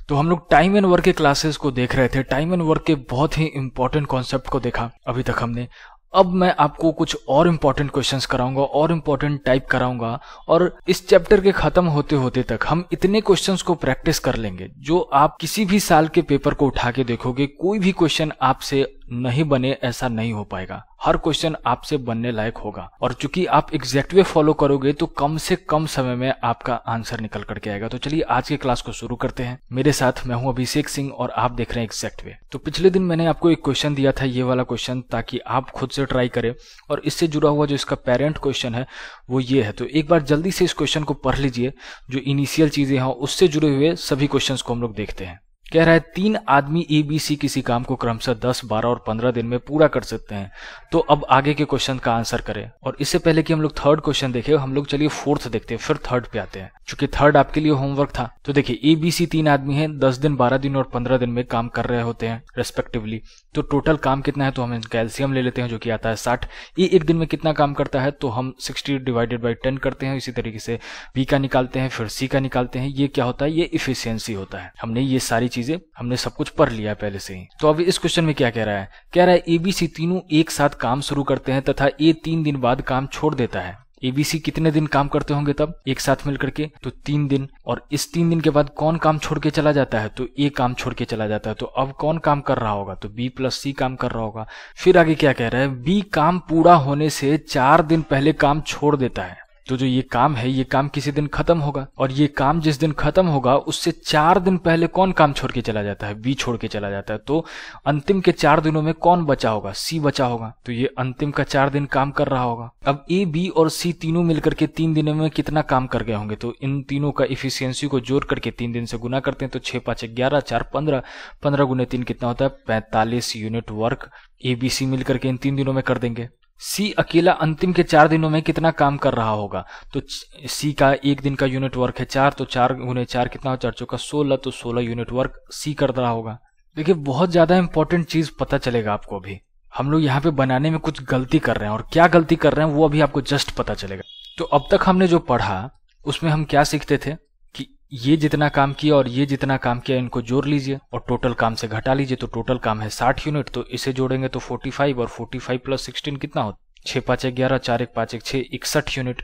तो हम लोग टाइम एंड वर्क के क्लासेस को देख रहे थे। टाइम एंड वर्क के बहुत ही इंपॉर्टेंट कॉन्सेप्ट को देखा अभी तक हमने। अब मैं आपको कुछ और इम्पोर्टेंट क्वेश्चंस कराऊंगा और इम्पोर्टेंट टाइप कराऊंगा, और इस चैप्टर के खत्म होते होते तक हम इतने क्वेश्चंस को प्रैक्टिस कर लेंगे जो आप किसी भी साल के पेपर को उठा के देखोगे, कोई भी क्वेश्चन आपसे नहीं बने ऐसा नहीं हो पाएगा। हर क्वेश्चन आपसे बनने लायक होगा, और चूंकि आप एग्जैक्ट वे फॉलो करोगे तो कम से कम समय में आपका आंसर निकल करके आएगा। तो चलिए आज के क्लास को शुरू करते हैं। मेरे साथ मैं हूं अभिषेक सिंह और आप देख रहे हैं एग्जैक्ट वे। तो पिछले दिन मैंने आपको एक क्वेश्चन दिया था, ये वाला क्वेश्चन, ताकि आप खुद से ट्राई करें, और इससे जुड़ा हुआ जो इसका पेरेंट क्वेश्चन है वो ये है। तो एक बार जल्दी से इस क्वेश्चन को पढ़ लीजिए, जो इनिशियल चीजें हैं उससे जुड़े हुए सभी क्वेश्चन को हम लोग देखते हैं। कह रहा है 3 आदमी ABC किसी काम को क्रमशः 10, 12 और 15 दिन में पूरा कर सकते हैं। तो अब आगे के क्वेश्चन का आंसर करें। और इससे पहले कि हम लोग थर्ड क्वेश्चन देखें, हम लोग चलिए फोर्थ देखते हैं, फिर थर्ड पे आते हैं, क्योंकि थर्ड आपके लिए होमवर्क था। तो देखिए ABC 3 आदमी हैं, 10 दिन, 12 दिन और 15 दिन में काम कर रहे होते हैं रेस्पेक्टिवली। तो टोटल काम कितना है, तो हम कैल्शियम ले लेते हैं जो कि आता है 60। ए एक दिन में कितना काम करता है, तो हम 60 डिवाइडेड बाई 10 करते हैं। इसी तरीके से B का निकालते हैं, फिर C का निकालते हैं। ये क्या होता है, ये इफिशियंसी होता है। हमने ये सारी चीजें हमने सब कुछ पढ़ लिया है पहले से ही। तो अभी इस क्वेश्चन में क्या कह रहा है, कह रहा है ABC तीनों एक साथ काम शुरू करते हैं तथा A 3 दिन बाद काम छोड़ देता है। ABC कितने दिन काम करते होंगे तब एक साथ मिलकर के, तो 3 दिन। और इस 3 दिन के बाद कौन काम छोड़ के चला जाता है, तो A काम छोड़ के चला जाता है। तो अब कौन काम कर रहा होगा, तो B प्लस C काम कर रहा होगा। फिर आगे क्या कह रहा है, B काम पूरा होने से 4 दिन पहले काम छोड़ देता है। तो जो ये काम है, ये काम किसी दिन खत्म होगा, और ये काम जिस दिन खत्म होगा उससे 4 दिन पहले कौन काम छोड़ के चला जाता है, B छोड़ के चला जाता है। तो अंतिम के 4 दिनों में कौन बचा होगा, C बचा होगा। तो ये अंतिम का 4 दिन काम कर रहा होगा। अब A, B और C तीनों मिलकर के 3 दिनों में कितना काम कर गए होंगे, तो इन तीनों का इफिशियंसी को जोड़ करके 3 दिन से गुना करते हैं, तो 6 5 11, 4 15, 15 गुने 3 कितना होता है, 45 यूनिट वर्क ABC मिलकर के इन 3 दिनों में कर देंगे। C अकेला अंतिम के 4 दिनों में कितना काम कर रहा होगा, तो C का एक दिन का यूनिट वर्क है 4, तो 4 गुने 4 कितना हो, 4 चौका 16, तो 16 यूनिट वर्क C कर रहा होगा। देखिए बहुत ज्यादा इंपॉर्टेंट चीज पता चलेगा आपको। अभी हम लोग यहाँ पे बनाने में कुछ गलती कर रहे हैं, और क्या गलती कर रहे हैं वो अभी आपको जस्ट पता चलेगा। तो अब तक हमने जो पढ़ा उसमें हम क्या सीखते थे कि ये जितना काम किया और ये जितना काम किया इनको जोड़ लीजिए और टोटल काम से घटा लीजिए। तो टोटल काम है 60 यूनिट, तो इसे जोड़ेंगे तो 45, और 45 प्लस 16 कितना होता, 6 5 11, 4 1 5 1 6, 61 यूनिट।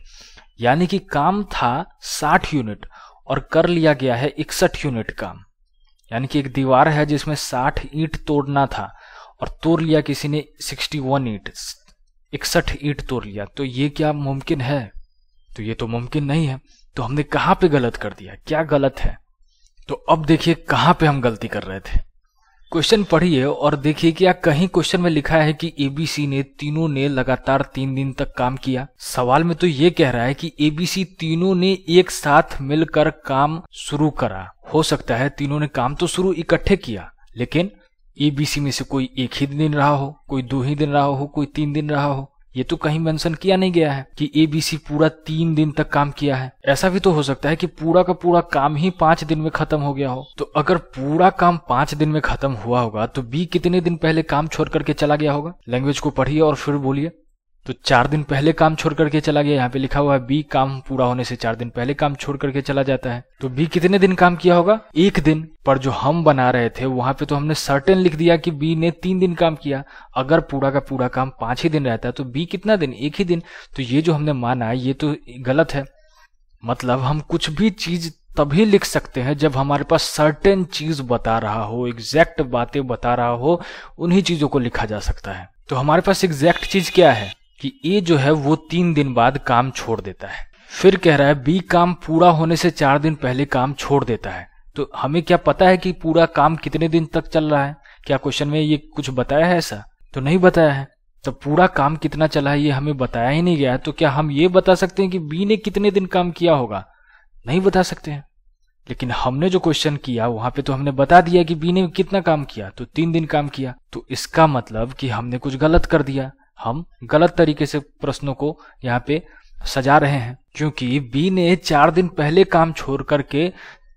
यानी कि काम था 60 यूनिट और कर लिया गया है 61 यूनिट काम। यानी कि एक दीवार है जिसमें 60 ईंट तोड़ना था और तोड़ लिया किसी ने 61 ईंट, 61 ईंट तोड़ लिया। तो ये क्या मुमकिन है, तो ये तो मुमकिन नहीं है। तो हमने कहां पे गलत कर दिया, क्या गलत है, तो अब देखिए कहां पे हम गलती कर रहे थे। क्वेश्चन पढ़िए और देखिए क्या कहीं क्वेश्चन में लिखा है कि ABC ने तीनों ने लगातार 3 दिन तक काम किया। सवाल में तो ये कह रहा है कि ABC तीनों ने एक साथ मिलकर काम शुरू करा। हो सकता है तीनों ने काम तो शुरू इकट्ठे किया, लेकिन ABC में से कोई एक ही दिन रहा हो, कोई 2 ही दिन रहा हो, कोई 3 दिन रहा हो। ये तो कहीं मेंशन किया नहीं गया है कि ABC पूरा 3 दिन तक काम किया है। ऐसा भी तो हो सकता है कि पूरा का पूरा काम ही 5 दिन में खत्म हो गया हो। तो अगर पूरा काम 5 दिन में खत्म हुआ होगा तो B कितने दिन पहले काम छोड़ करके चला गया होगा। लैंग्वेज को पढ़िए और फिर बोलिए। तो 4 दिन पहले काम छोड़ करके चला गया। यहाँ पे लिखा हुआ है B काम पूरा होने से 4 दिन पहले काम छोड़ करके चला जाता है। तो B कितने दिन काम किया होगा, 1 दिन। पर जो हम बना रहे थे वहां पे तो हमने सर्टेन लिख दिया कि B ने 3 दिन काम किया। अगर पूरा का पूरा काम 5 ही दिन रहता है तो B कितना दिन, 1 ही दिन। तो ये जो हमने माना ये तो गलत है। मतलब हम कुछ भी चीज तभी लिख सकते हैं जब हमारे पास सर्टेन चीज बता रहा हो, एग्जैक्ट बातें बता रहा हो, उन्हीं चीजों को लिखा जा सकता है। तो हमारे पास एग्जैक्ट चीज क्या है कि A जो है वो 3 दिन बाद काम छोड़ देता है। फिर कह रहा है B काम पूरा होने से 4 दिन पहले काम छोड़ देता है। तो हमें क्या पता है कि पूरा काम कितने दिन तक चल रहा है, क्या क्वेश्चन में ये कुछ बताया है, ऐसा तो नहीं बताया है। तो पूरा काम कितना चला है ये हमें बताया ही नहीं गया है। तो क्या हम ये बता सकते हैं कि B ने कितने दिन काम किया होगा, नहीं बता सकते हैं। लेकिन हमने जो क्वेश्चन किया वहां पे तो हमने बता दिया कि B ने कितना काम किया, तो 3 दिन काम किया। तो इसका मतलब कि हमने कुछ गलत कर दिया। हम गलत तरीके से प्रश्नों को यहाँ पे सजा रहे हैं, क्योंकि B ने 4 दिन पहले काम छोड़ करके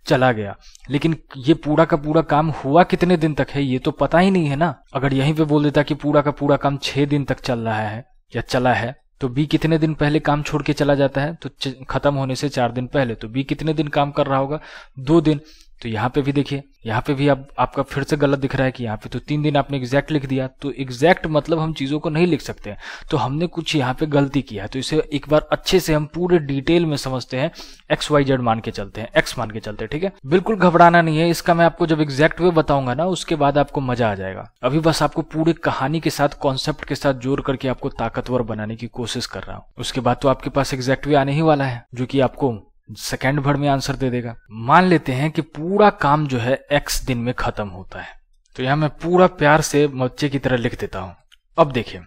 चला गया, लेकिन ये पूरा का पूरा काम हुआ कितने दिन तक है ये तो पता ही नहीं है ना। अगर यहीं पे बोल देता कि पूरा का पूरा काम 6 दिन तक चल रहा है या चला है, तो B कितने दिन पहले काम छोड़ के चला जाता है, तो खत्म होने से 4 दिन पहले। तो B कितने दिन काम कर रहा होगा, 2 दिन। तो यहाँ पे भी देखिए, यहाँ पे भी अब आपका फिर से गलत दिख रहा है कि यहाँ पे तो 3 दिन आपने एग्जैक्ट लिख दिया। तो एग्जैक्ट मतलब हम चीज़ों को नहीं लिख सकते, तो हमने कुछ यहाँ पे गलती किया है। तो इसे एक बार अच्छे से हम पूरे डिटेल में समझते हैं, XYZ मान के चलते हैं, X मान के चलते हैं, ठीक है। बिल्कुल घबराना नहीं है, इसका मैं आपको जब एग्जैक्ट वे बताऊंगा ना उसके बाद आपको मजा आ जाएगा। अभी बस आपको पूरी कहानी के साथ, कॉन्सेप्ट के साथ जोड़ करके आपको ताकतवर बनाने की कोशिश कर रहा हूँ। उसके बाद तो आपके पास एग्जैक्ट वे आने ही वाला है, जो कि आपको सेकंड भर में आंसर दे देगा। मान लेते हैं कि पूरा काम जो है X दिन में खत्म होता है, तो यहां मैं पूरा प्यार से बच्चे की तरह लिख देता हूं। अब देखिए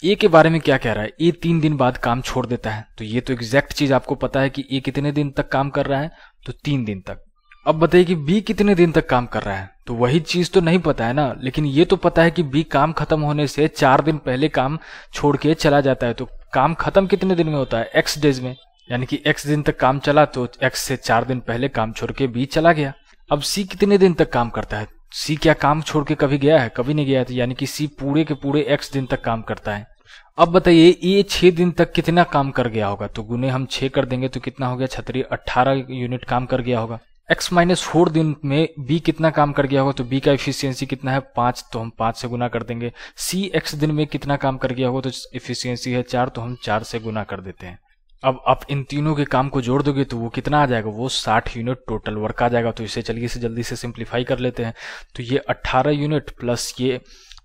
ए के बारे में क्या कह रहा है, ए 3 दिन बाद काम छोड़ देता है। तो ये तो एग्जैक्ट चीज आपको पता है कि ए कितने दिन तक काम कर रहा है, तो 3 दिन तक। अब बताइए कि बी कितने दिन तक काम कर रहा है, तो वही चीज तो नहीं पता है ना, लेकिन ये तो पता है कि बी काम खत्म होने से 4 दिन पहले काम छोड़ के चला जाता है। तो काम खत्म कितने दिन में होता है, X डेज में, यानी कि X दिन तक काम चला तो X से 4 दिन पहले काम छोड़ के B चला गया। अब C कितने दिन तक काम करता है, C क्या काम छोड़ के कभी गया है, कभी नहीं गया है, तो यानी कि C पूरे के पूरे X दिन तक काम करता है। अब बताइए ये 6 दिन तक कितना काम कर गया होगा, तो गुने हम 6 कर देंगे तो कितना हो गया छतरी 18 यूनिट काम कर गया होगा। X-4 दिन में B कितना काम कर गया होगा, तो B का एफिशिएंसी कितना है 5, तो हम 5 से गुना कर देंगे। C X दिन में कितना काम कर गया होगा, तो एफिशिएंसी है 4, तो हम 4 से गुना कर देते हैं। अब आप इन तीनों के काम को जोड़ दोगे तो वो कितना आ जाएगा, वो 60 यूनिट टोटल वर्क आ जाएगा। तो इसे चलिए इसे जल्दी से सिंप्लीफाई कर लेते हैं। तो ये 18 यूनिट प्लस ये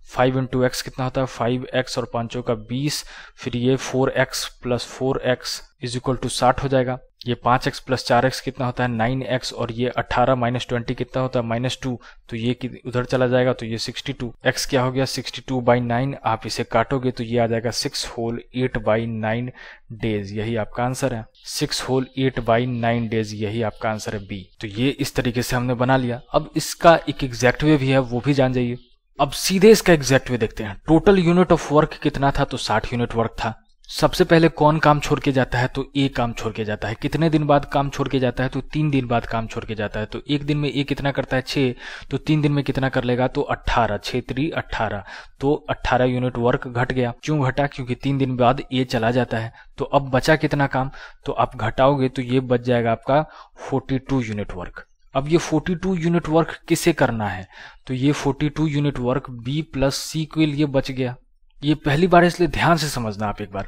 5 इंटू एक्स कितना होता है 5x और 5 का 20, फिर ये 4x plus 4x is equal to 60 हो जाएगा। ये 5x प्लस 4x कितना होता है 9x, और ये 18 माइनस 20 कितना होता है -2, तो ये उधर चला जाएगा तो ये 62। x क्या हो गया 62/9, आप इसे काटोगे तो ये आ जाएगा 6 होल 8/9 डेज, यही आपका आंसर है। 6 होल 8/9 डेज, यही आपका आंसर है बी। तो ये इस तरीके से हमने बना लिया। अब इसका एक एग्जैक्ट वे भी है, वो भी जान जाइए। अब सीधे इसका एग्जैक्ट वे देखते हैं। टोटल यूनिट ऑफ वर्क कितना था, तो 60 यूनिट वर्क था। सबसे पहले कौन काम छोड़ के जाता है, तो ए काम छोड़ के जाता है। कितने दिन बाद काम छोड़ के जाता है, तो 3 दिन बाद काम छोड़ के जाता है। तो एक दिन में ए कितना करता है 6, तो 3 दिन में कितना कर लेगा, तो 18, 6 3 18, तो 18 यूनिट वर्क घट गया। क्यों घटा, क्योंकि 3 दिन बाद ए चला जाता है। तो अब बचा कितना काम, तो आप घटाओगे तो ये बच जाएगा आपका 42 यूनिट वर्क। अब ये 42 यूनिट वर्क किसे करना है, तो ये 42 यूनिट वर्क बी प्लस सी के लिए बच गया। ये पहली बार इसलिए ध्यान से समझना आप एक बार।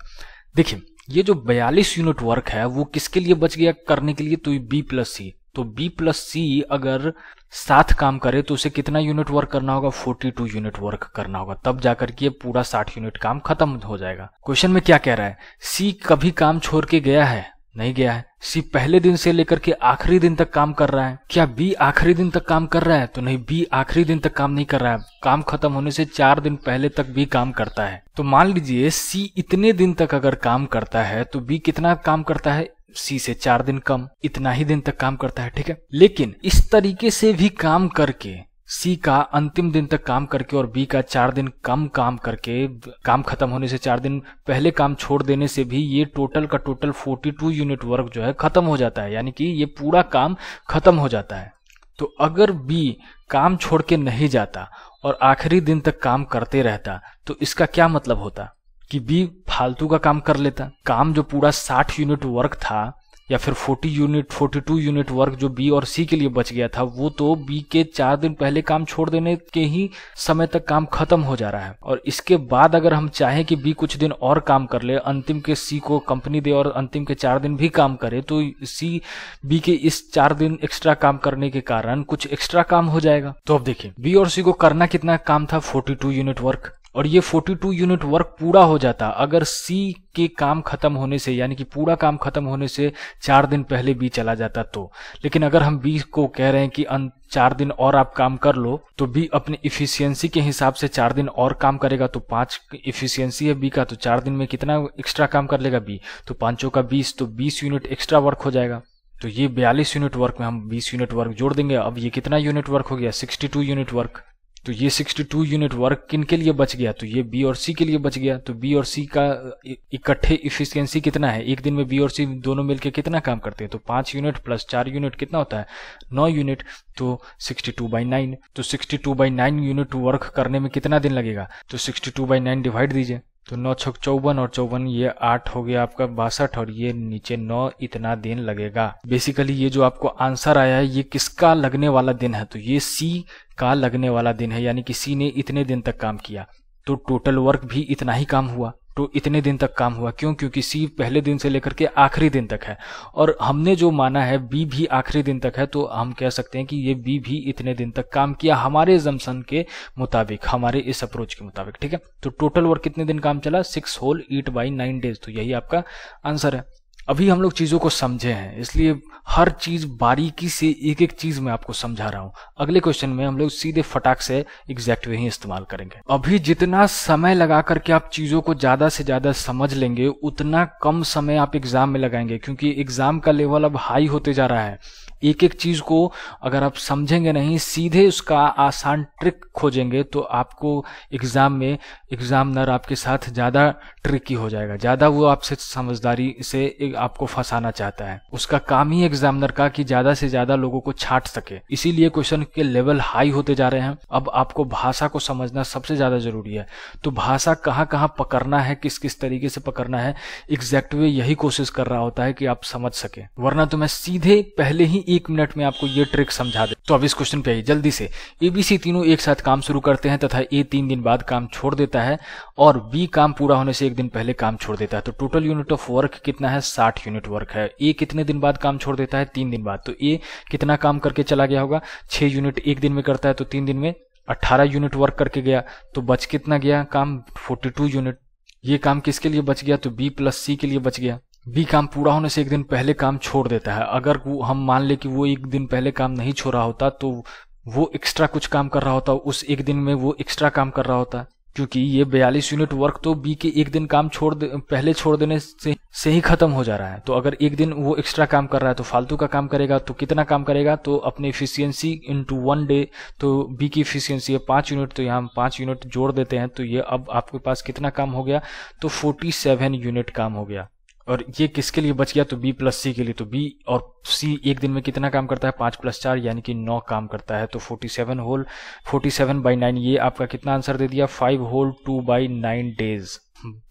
देखिए ये जो 42 यूनिट वर्क है वो किसके लिए बच गया करने के लिए, तो बी प्लस सी। तो बी प्लस सी अगर साथ काम करे तो उसे कितना यूनिट वर्क करना होगा, 42 यूनिट वर्क करना होगा, तब जाकर के पूरा 60 यूनिट काम खत्म हो जाएगा। क्वेश्चन में क्या कह रहा है, सी कभी काम छोड़ के गया है, नहीं गया है। सी पहले दिन से लेकर के आखिरी दिन तक काम कर रहा है। क्या बी आखिरी दिन तक काम कर रहा है, तो नहीं, बी आखिरी दिन तक काम नहीं कर रहा है। काम खत्म होने से 4 दिन पहले तक बी काम करता है। तो मान लीजिए सी इतने दिन तक अगर काम करता है तो बी कितना काम करता है, सी से 4 दिन कम, इतना ही दिन तक काम करता है, ठीक है। लेकिन इस तरीके से भी काम करके सी का अंतिम दिन तक काम करके और बी का 4 दिन कम काम करके, काम खत्म होने से 4 दिन पहले काम छोड़ देने से भी ये टोटल का टोटल 42 यूनिट वर्क जो है खत्म हो जाता है, यानी कि ये पूरा काम खत्म हो जाता है। तो अगर बी काम छोड़ के नहीं जाता और आखिरी दिन तक काम करते रहता तो इसका क्या मतलब होता कि बी फालतू का काम कर लेता। काम जो पूरा 60 यूनिट वर्क था या फिर 42 यूनिट वर्क जो बी और सी के लिए बच गया था, वो तो बी के 4 दिन पहले काम छोड़ देने के ही समय तक काम खत्म हो जा रहा है। और इसके बाद अगर हम चाहें कि बी कुछ दिन और काम कर ले, अंतिम के सी को कंपनी दे और अंतिम के 4 दिन भी काम करे, तो सी बी के इस 4 दिन एक्स्ट्रा काम करने के कारण कुछ एक्स्ट्रा काम हो जाएगा। तो अब देखिए बी और सी को करना कितना काम था, 42 यूनिट वर्क, और ये 42 यूनिट वर्क पूरा हो जाता अगर सी के काम खत्म होने से, यानी कि पूरा काम खत्म होने से 4 दिन पहले बी चला जाता तो। लेकिन अगर हम बी को कह रहे हैं कि 4 दिन और आप काम कर लो, तो बी अपनी इफिशियंसी के हिसाब से 4 दिन और काम करेगा। तो 5 इफिशियंसी है बी का, तो 4 दिन में कितना एक्स्ट्रा काम कर लेगा बी, तो 5 का 20, तो 20 यूनिट एक्स्ट्रा वर्क हो जाएगा। तो ये 42 यूनिट वर्क में हम 20 यूनिट वर्क जोड़ देंगे। अब ये कितना यूनिट वर्क हो गया, 62 यूनिट वर्क। तो ये 62 यूनिट वर्क किन के लिए बच गया, तो ये बी और सी के लिए बच गया। तो बी और सी का इकट्ठे इफिशियंसी कितना है, एक दिन में बी और सी दोनों मिलकर कितना काम करते हैं, तो 5 यूनिट प्लस 4 यूनिट कितना होता है 9 यूनिट, तो 62/9। तो 62/9 यूनिट वर्क करने में कितना दिन लगेगा, तो 62/9 डिवाइड दीजिए, तो 9 छक 54 और 54 ये 8 हो गया आपका 62 और ये नीचे 9 इतना दिन लगेगा। बेसिकली ये जो आपको आंसर आया है ये किसका लगने वाला दिन है, तो ये सी का लगने वाला दिन है, यानी कि सी ने इतने दिन तक काम किया तो टोटल वर्क भी इतना ही काम हुआ, तो इतने दिन तक काम हुआ। क्यों? क्योंकि सी पहले दिन से लेकर के आखिरी दिन तक है और हमने जो माना है बी भी आखिरी दिन तक है, तो हम कह सकते हैं कि ये बी भी इतने दिन तक काम किया हमारे जम्सन के मुताबिक, हमारे इस अप्रोच के मुताबिक। ठीक है, तो टोटल वर्क कितने दिन काम चला? 6 होल 8 बाई 9 डेज। तो यही आपका आंसर है। अभी हम लोग चीजों को समझे हैं, इसलिए हर चीज बारीकी से एक एक चीज मैं आपको समझा रहा हूं। अगले क्वेश्चन में हम लोग सीधे फटाक से एग्जैक्ट वे ही इस्तेमाल करेंगे। अभी जितना समय लगा करके आप चीजों को ज्यादा से ज्यादा समझ लेंगे उतना कम समय आप एग्जाम में लगाएंगे, क्योंकि एग्जाम का लेवल अब हाई होते जा रहा है। एक एक चीज को अगर आप समझेंगे नहीं, सीधे उसका आसान ट्रिक खोजेंगे, तो आपको एग्जाम में एग्जामिनर आपके साथ ज्यादा ट्रिकी हो जाएगा, ज्यादा वो आपसे समझदारी से आपको फंसाना चाहता है। उसका काम ही एग्जामिनर का कि ज्यादा से ज्यादा लोगों को छांट सके, इसीलिए क्वेश्चन के लेवल हाई होते जा रहे हैं। अब आपको भाषा को समझना सबसे ज्यादा जरूरी है, तो भाषा कहाँ कहाँ पकड़ना है, किस किस तरीके से पकड़ना है, एग्जैक्ट वे यही कोशिश कर रहा होता है कि आप समझ सके। वरना तो मैं सीधे पहले ही 1 मिनट में आपको ये ट्रिक समझा दे। तो अब इस क्वेश्चन पे आइए जल्दी से। ABC तीनों एक साथ काम शुरू करते हैं तथा A 3 दिन बाद काम छोड़ देता है और B काम पूरा होने से 1 दिन पहले काम छोड़ देता है। तो टोटल यूनिट ऑफ वर्क कितना है? 60 यूनिट वर्क है। A कितने दिन बाद काम छोड़ देता है? 3 दिन बाद। तो A कितना काम करके चला गया होगा? 6 यूनिट 1 दिन में करता है, तो 3 दिन में 18 यूनिट वर्क करके गया। तो बच कितना गया काम? 42 यूनिट। ये काम किसके लिए बच गया? तो B प्लस C के लिए बच गया। बी काम पूरा होने से 1 दिन पहले काम छोड़ देता है। अगर वो हम मान ले कि वो 1 दिन पहले काम नहीं छोड़ा होता तो वो एक्स्ट्रा कुछ काम कर रहा होता, उस 1 दिन में वो एक्स्ट्रा काम कर रहा होता, क्योंकि ये 42 यूनिट वर्क तो बी के 1 दिन काम पहले छोड़ देने से ही खत्म हो जा रहा है। तो अगर 1 दिन वो एक्स्ट्रा काम कर रहा है तो फालतू का काम करेगा, तो कितना काम करेगा? तो अपनी एफिशिएंसी इनटू 1 डे, तो बी की एफिशिएंसी है 5 यूनिट, तो यहाँ हम 5 यूनिट जोड़ देते हैं, तो ये अब आपके पास कितना काम हो गया? तो 47 यूनिट काम हो गया। और ये किसके लिए बच गया? तो B प्लस C के लिए। तो B और C 1 दिन में कितना काम करता है? 5 प्लस 4 यानी कि 9 काम करता है। तो 47 होल 47 बाई 9, ये आपका कितना आंसर दे दिया? 5 होल 2 बाई 9 डेज।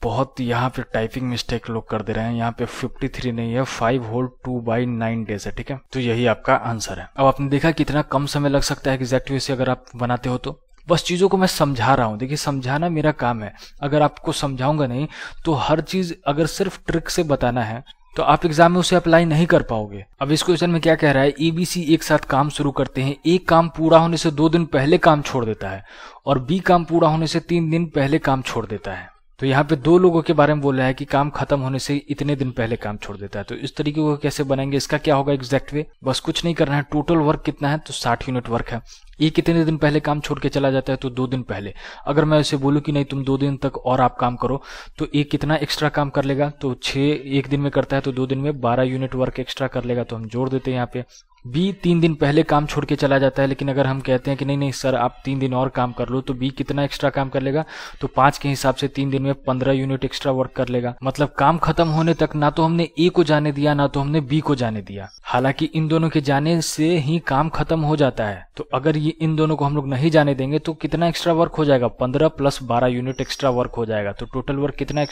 बहुत यहाँ पे टाइपिंग मिस्टेक लोग कर दे रहे हैं, यहाँ पे 53 नहीं है, 5 होल 2 बाई 9 डेज है। ठीक है, तो यही आपका आंसर है। अब आपने देखा कितना कम समय लग सकता है एग्जैक्ट वे से अगर आप बनाते हो तो। बस चीज़ों को मैं समझा रहा हूँ। देखिए, समझाना मेरा काम है। अगर आपको समझाऊंगा नहीं तो हर चीज़ अगर सिर्फ ट्रिक से बताना है तो आप एग्जाम में उसे अप्लाई नहीं कर पाओगे। अब इस क्वेश्चन में क्या कह रहा है? ABC एक साथ काम शुरू करते हैं। A काम पूरा होने से 2 दिन पहले काम छोड़ देता है और B काम पूरा होने से 3 दिन पहले काम छोड़ देता है। तो यहाँ पे 2 लोगों के बारे में बोल रहा है कि काम खत्म होने से इतने दिन पहले काम छोड़ देता है। तो इस तरीके को कैसे बनाएंगे? इसका क्या होगा एग्जैक्ट वे? बस कुछ नहीं करना है। टोटल वर्क कितना है? तो 60 यूनिट वर्क है। ये कितने दिन पहले काम छोड़ के चला जाता है? तो 2 दिन पहले। अगर मैं इसे बोलूं कि नहीं तुम 2 दिन तक और आप काम करो, तो ये कितना एक्स्ट्रा काम कर लेगा? तो 6 1 दिन में करता है, तो 2 दिन में 12 यूनिट वर्क एक्स्ट्रा कर लेगा। तो हम जोड़ देते हैं यहाँ पे। बी 3 दिन पहले काम छोड़ के चला जाता है, लेकिन अगर हम कहते हैं कि नहीं नहीं सर आप 3 दिन और काम कर लो, तो बी कितना एक्स्ट्रा काम कर लेगा? तो 5 के हिसाब से 3 दिन में 15 यूनिट एक्स्ट्रा वर्क कर लेगा। मतलब काम खत्म होने तक ना तो हमने ए को जाने दिया ना तो हमने बी को जाने दिया। हालांकि इन दोनों के जाने से ही काम खत्म हो जाता है। तो अगर ये इन दोनों को हम लोग नहीं जाने देंगे तो कितना एक्स्ट्रा वर्क हो जाएगा? 15 प्लस 12 यूनिट एक्स्ट्रा वर्क हो जाएगा। तो टोटल वर्क कितना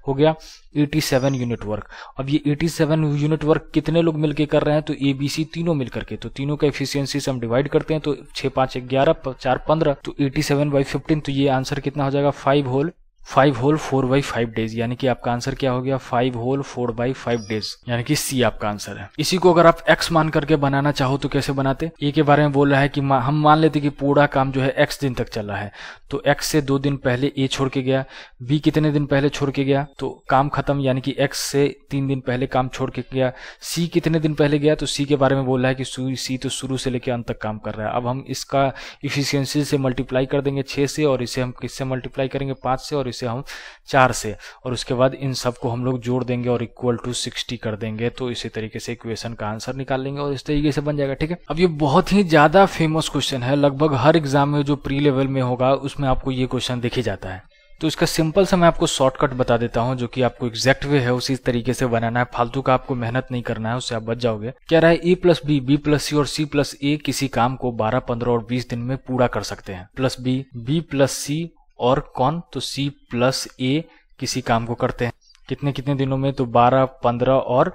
हो गया? 87 यूनिट वर्क। अब ये 87 यूनिट वर्क कितने लोग मिलके कर रहे हैं? तो ABC तीनों मिलकर के। तो तीनों का एफिशिएंसी से हम डिवाइड करते हैं, तो 6 5 11 4 15, तो 87 बाई 15। तो ये आंसर कितना हो जाएगा? 5 होल 4 बाई 5 डेज। यानी कि आपका आंसर क्या हो गया? 5 होल 4 बाई 5 डेज, यानी कि सी आपका आंसर है। इसी को अगर आप x मान करके बनाना चाहो तो कैसे बनाते? ए के बारे में बोल रहा है कि हम मान लेते कि पूरा काम जो है x दिन तक चला है, तो x से 2 दिन पहले ए छोड़ के गया। बी कितने दिन पहले छोड़ के गया? तो काम खत्म, यानी कि x से 3 दिन पहले काम छोड़ के गया। सी कितने दिन पहले गया? तो सी के बारे में बोल रहा है कि सी तो शुरू से लेकर अंत तक काम कर रहा है। अब हम इसका इफिशियंसी से मल्टीप्लाई कर देंगे 6 से, और इसे हम किससे मल्टीप्लाई करेंगे? 5 से, और इसे हम 4 से, और उसके बाद इन सब को हम लोग जोड़ देंगे और इक्वल टू 60 कर देंगे। तो इसी तरीके से इक्वेशन का आंसर निकाल लेंगे और इस तरीके से बन जाएगा। ठीक है, अब ये बहुत ही ज्यादा फेमस क्वेश्चन है। लगभग हर एग्जाम में जो प्री लेवल में होगा उसमें आपको ये क्वेश्चन दिख ही जाता है। तो इसका सिंपल सा मैं आपको शॉर्टकट बता देता हूं, जो कि आपको एग्जैक्ट वे है उसी तरीके से बनाना है। फालतू का आपको मेहनत नहीं करना है, उससे आप बच जाओगे। क्या रहा है? ए plus B, B plus C और सी प्लस ए किसी काम को 12, 15 और 20 दिन में पूरा कर सकते हैं। Plus B, B plus C और कौन? तो सी प्लस ए किसी काम को करते हैं। कितने कितने दिनों में? तो 12, 15 और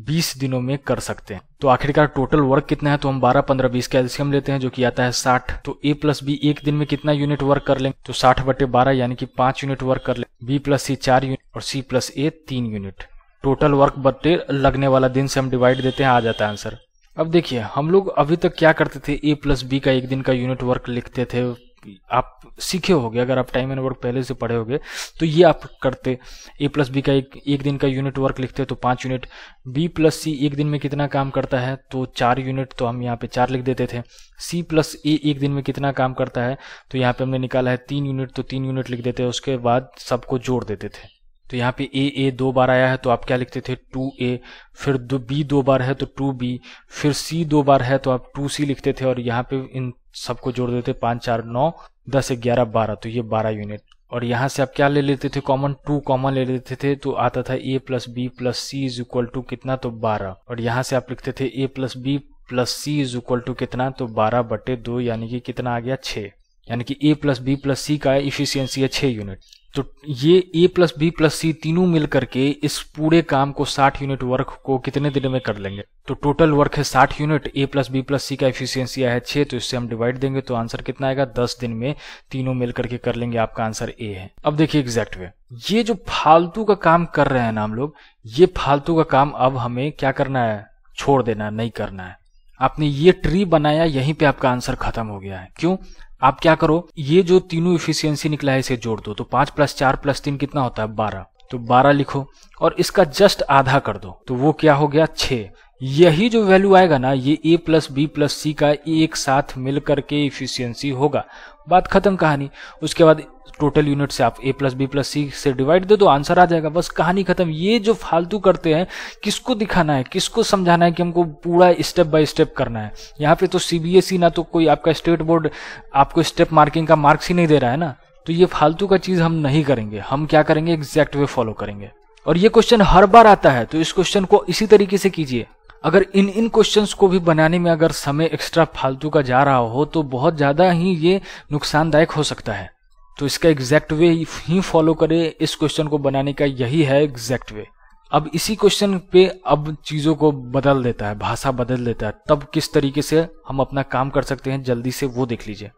20 दिनों में कर सकते हैं। तो आखिरकार टोटल वर्क कितना है? तो हम 12, 15, 20 का एलसीएम लेते हैं जो कि आता है 60। तो ए प्लस बी एक दिन में कितना यूनिट वर्क कर लेंगे? तो 60/12 यानी कि 5 यूनिट वर्क कर लेंगे। बी प्लस सी 4 यूनिट और सी प्लस ए 3 यूनिट। टोटल वर्क बटे लगने वाला दिन से हम डिवाइड देते हैं, आ जाता है आंसर। अब देखिए हम लोग अभी तक क्या करते थे, ए प्लस बी का एक दिन का यूनिट वर्क लिखते थे। आप सीखे होगे, अगर आप टाइम एंड वर्क पहले से पढ़े होगे तो ये आप करते। ए प्लस बी का एक दिन का यूनिट वर्क लिखते तो 5 यूनिट। बी प्लस सी एक दिन में कितना काम करता है? तो 4 यूनिट, तो हम यहाँ पे 4 लिख देते थे। सी प्लस ए एक दिन में कितना काम करता है? तो यहाँ पे हमने निकाला है 3 यूनिट, तो 3 यूनिट लिख देते हैं। उसके बाद सबको जोड़ देते थे। तो यहाँ पे ए 2 बार आया है तो आप क्या लिखते थे? 2a। फिर बी 2 बार है तो 2b। फिर सी 2 बार है तो आप 2c लिखते थे और यहाँ पे इन सबको जोड़ देते। 5, 4, 9, 10, 11, 12, तो ये 12 यूनिट। और यहाँ से आप क्या ले लेते थे? कॉमन 2 कॉमन ले लेते थे तो आता था a plus B plus C is equal to कितना? तो 12। और यहाँ से आप लिखते थे a plus B plus C is equal to कितना? तो 12/2 यानी कि कितना आ गया? 6। यानी कि a plus B plus C का इफिशियंसी है 6 यूनिट। तो ये a प्लस बी प्लस सी तीनों मिल करके इस पूरे काम को 60 यूनिट वर्क को कितने दिन में कर लेंगे? तो टोटल वर्क है 60 unit. a plus B plus C का एफिशिएंसी है 6, तो इससे हम डिवाइड देंगे तो आंसर कितना आएगा? 10 दिन में तीनों मिल करके कर लेंगे। आपका आंसर ए है। अब देखिए एग्जैक्ट वे, ये जो फालतू का काम कर रहे हैं ना हम लोग, ये फालतू का काम अब हमें क्या करना है? छोड़ देना, नहीं करना है। आपने ये ट्री बनाया, यहीं पे आपका आंसर खत्म हो गया है। क्यों? आप क्या करो, ये जो तीनों इफिशियंसी निकला है इसे जोड़ दो। तो 5 + 4 + 3 कितना होता है? 12। तो 12 लिखो और इसका जस्ट आधा कर दो तो वो क्या हो गया? 6। यही जो वैल्यू आएगा ना, ये a plus B plus C का एक साथ मिल करके इफिशियंसी होगा। बात खत्म कहानी। उसके बाद टोटल यूनिट से आप a प्लस बी प्लस सी से डिवाइड दे दो, आंसर आ जाएगा। बस कहानी खत्म। ये जो फालतू करते हैं, किसको दिखाना है, किसको समझाना है कि हमको पूरा स्टेप बाय स्टेप करना है? यहाँ पे तो सीबीएसई ना तो कोई आपका स्टेट बोर्ड आपको स्टेप मार्किंग का मार्क्स ही नहीं दे रहा है ना। तो ये फालतू का चीज हम नहीं करेंगे। हम क्या करेंगे? एग्जैक्ट वे फॉलो करेंगे। और ये क्वेश्चन हर बार आता है तो इस क्वेश्चन को इसी तरीके से कीजिए। अगर इन क्वेश्चंस को भी बनाने में अगर समय एक्स्ट्रा फालतू का जा रहा हो तो बहुत ज्यादा ही ये नुकसानदायक हो सकता है। तो इसका एग्जैक्ट वे ही फॉलो करें। इस क्वेश्चन को बनाने का यही है एग्जैक्ट वे। अब इसी क्वेश्चन पे अब चीजों को बदल देता है, भाषा बदल देता है। तब किस तरीके से हम अपना काम कर सकते हैं जल्दी से वो देख लीजिए।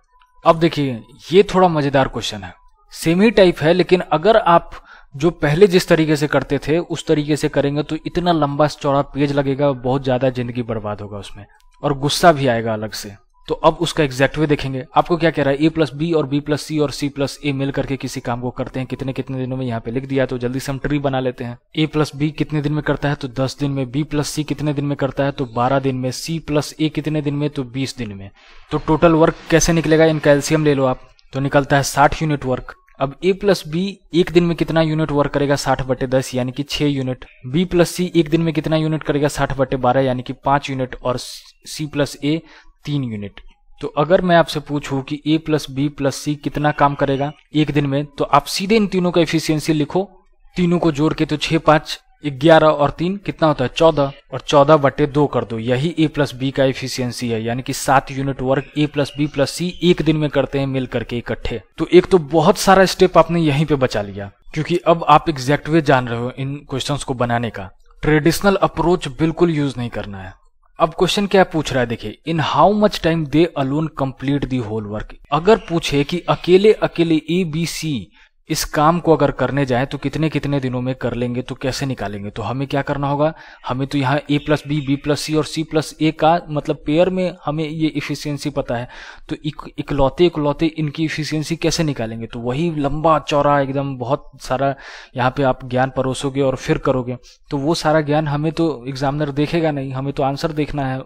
अब देखिए ये थोड़ा मजेदार क्वेश्चन है, सेम ही टाइप है, लेकिन अगर आप जो पहले जिस तरीके से करते थे उस तरीके से करेंगे तो इतना लंबा चौड़ा पेज लगेगा, बहुत ज्यादा जिंदगी बर्बाद होगा उसमें और गुस्सा भी आएगा अलग से। तो अब उसका एग्जैक्ट वे देखेंगे। आपको क्या कह रहा है? a प्लस बी और b प्लस सी और c प्लस ए मिल करके किसी काम को करते हैं कितने कितने दिनों में, यहाँ पे लिख दिया। तो जल्दी से हम ट्री बना लेते हैं। a प्लस बी कितने दिन में करता है? तो 10 दिन में। b प्लस सी कितने दिन में करता है? तो 12 दिन में। c प्लस ए कितने दिन में? तो 20 दिन में। तो टोटल वर्क कैसे निकलेगा? इनका एलसीएम ले लो आप, तो निकलता है 60 यूनिट वर्क। अब a प्लस बी एक दिन में कितना यूनिट वर्क करेगा? 60/10 यानी कि 6 यूनिट। b प्लस सी एक दिन में कितना यूनिट करेगा? 60/12 यानी कि 5 यूनिट। और c प्लस ए 3 यूनिट। तो अगर मैं आपसे पूछूं कि a प्लस बी प्लस सी कितना काम करेगा एक दिन में, तो आप सीधे इन तीनों का एफिशिएंसी लिखो, तीनों को जोड़ के। तो 6, 5, 11 और 3 कितना होता है? 14। और 14/2 कर दो। यही a प्लस बी का एफिशिएंसी है, यानी कि 7 unit work a plus B plus C एक दिन में करते हैं मिल करके इकट्ठे। तो एक तो बहुत सारा स्टेप आपने यहीं पे बचा लिया, क्योंकि अब आप एग्जैक्ट वे जान रहे हो इन क्वेश्चंस को बनाने का। ट्रेडिशनल अप्रोच बिल्कुल यूज नहीं करना है। अब क्वेश्चन क्या पूछ रहा है? देखिए, in how much time they alone complete the whole work. अगर पूछे कि अकेले अकेले ए बी सी इस काम को अगर करने जाए तो कितने कितने दिनों में कर लेंगे, तो कैसे निकालेंगे? तो हमें क्या करना होगा? हमें तो यहाँ a plus B B plus C और c प्लस ए का मतलब पेयर में हमें ये इफिशियंसी पता है। तो इकलौते इनकी इफिशियंसी कैसे निकालेंगे? तो वही लंबा चौड़ा एकदम बहुत सारा यहाँ पे आप ज्ञान परोसोगे और फिर करोगे, तो वो सारा ज्ञान हमें तो एग्जामिनर देखेगा नहीं, हमें तो आंसर देखना है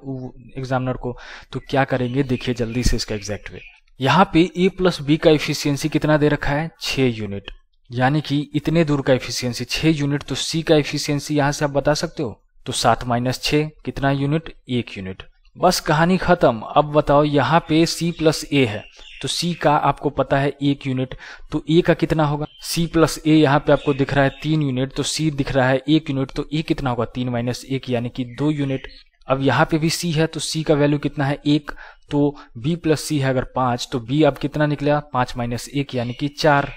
एग्जामिनर को। तो क्या करेंगे? देखिए जल्दी से इसका एग्जैक्ट वे। यहाँ पे a प्लस बी का एफिशिएंसी कितना दे रखा है? 6 यूनिट, यानी कि इतने दूर का एफिशिएंसी 6 यूनिट। तो c का एफिशिएंसी यहाँ से आप बता सकते हो, तो 7 - 6 कितना यूनिट? 1 यूनिट। बस कहानी खत्म। अब बताओ, यहाँ पे c प्लस ए है तो c का आपको पता है 1 यूनिट, तो a का कितना होगा? c प्लस ए यहाँ पे आपको दिख रहा है 3 यूनिट, तो c दिख रहा है 1 यूनिट, तो a कितना होगा? 3 - 1 यानी कि 2 यूनिट। अब यहाँ पे भी c है तो c का वैल्यू कितना है? 1। तो b प्लस सी है अगर 5, तो b अब कितना निकला? 5 - 1 यानी कि 4।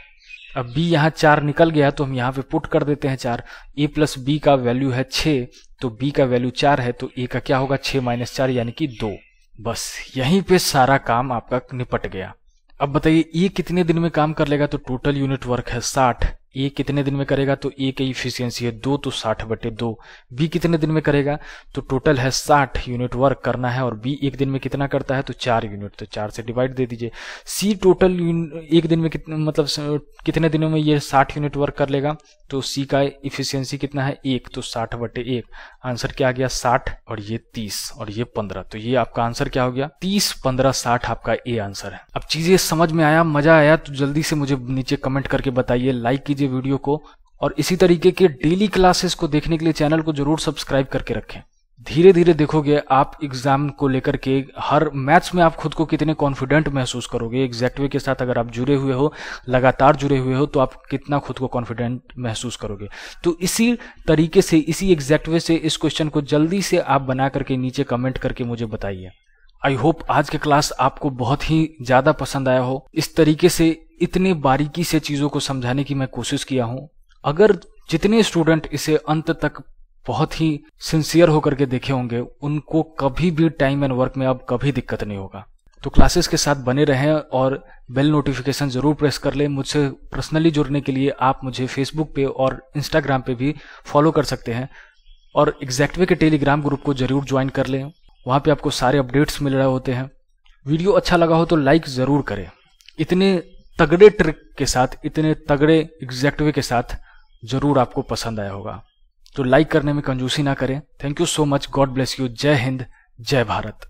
अब b यहाँ 4 निकल गया तो हम यहाँ पे पुट कर देते हैं 4। a प्लस b का वैल्यू है 6, तो b का वैल्यू 4 है, तो a का क्या होगा 6 माइनस 4 यानी कि 2। बस यहीं पे सारा काम आपका निपट गया। अब बताइए ये कितने दिन में काम कर लेगा, तो टोटल यूनिट वर्क है 60। ए कितने दिन में करेगा, तो ए की इफिशियंसी है 2, तो 60/2। बी कितने दिन में करेगा, तो टोटल है 60 यूनिट वर्क करना है, और बी एक दिन में कितना करता है, तो 4 यूनिट, तो 4 से डिवाइड दे दीजिए। सी टोटल एक दिन में कितने दिनों में ये 60 यूनिट वर्क कर लेगा, तो सी का इफिशियंसी कितना है 1, तो 60/1। आंसर क्या आ गया 60, और ये 30 और ये 15, तो ये आपका आंसर क्या हो गया 30, 15, 60 आपका ए आंसर है। अब चीजें समझ में आया, मजा आया, तो जल्दी से मुझे नीचे कमेंट करके बताइए, लाइक कीजिए वीडियो को, और इसी तरीके के डेली क्लासेस को देखने के लिए चैनल को जरूर सब्सक्राइब करके रखें। धीरे धीरे देखोगे आप एग्जाम को लेकर के, हर मैथ्स में आप खुद को कितने कॉन्फिडेंट महसूस करोगे। एग्जैक्ट वे के साथ अगर आप जुड़े हुए हो, लगातार जुड़े हुए हो, तो आप कितना खुद को कॉन्फिडेंट महसूस करोगे। तो इसी तरीके से, इसी एग्जैक्ट वे से इस क्वेश्चन को जल्दी से आप बना करके नीचे कमेंट करके मुझे बताइए। आई होप आज के क्लास आपको बहुत ही ज्यादा पसंद आया हो। इस तरीके से इतने बारीकी से चीजों को समझाने की मैं कोशिश किया हूं। अगर जितने स्टूडेंट इसे अंत तक बहुत ही सिंसियर होकर के देखे होंगे, उनको कभी भी टाइम एंड वर्क में अब कभी दिक्कत नहीं होगा। तो क्लासेस के साथ बने रहें और बेल नोटिफिकेशन जरूर प्रेस कर लें। मुझसे पर्सनली जुड़ने के लिए आप मुझे फेसबुक पे और इंस्टाग्राम पे भी फॉलो कर सकते हैं, और एग्जैक्ट वे के टेलीग्राम ग्रुप को जरूर ज्वाइन कर लें। वहां पे आपको सारे अपडेट्स मिल रहे होते हैं। वीडियो अच्छा लगा हो तो लाइक जरूर करें। इतने तगड़े ट्रिक के साथ, इतने तगड़े एग्जैक्ट वे के साथ जरूर आपको पसंद आया होगा। तो लाइक करने में कंजूसी ना करें। Thank you so much. God bless you. जय हिंद, जय भारत।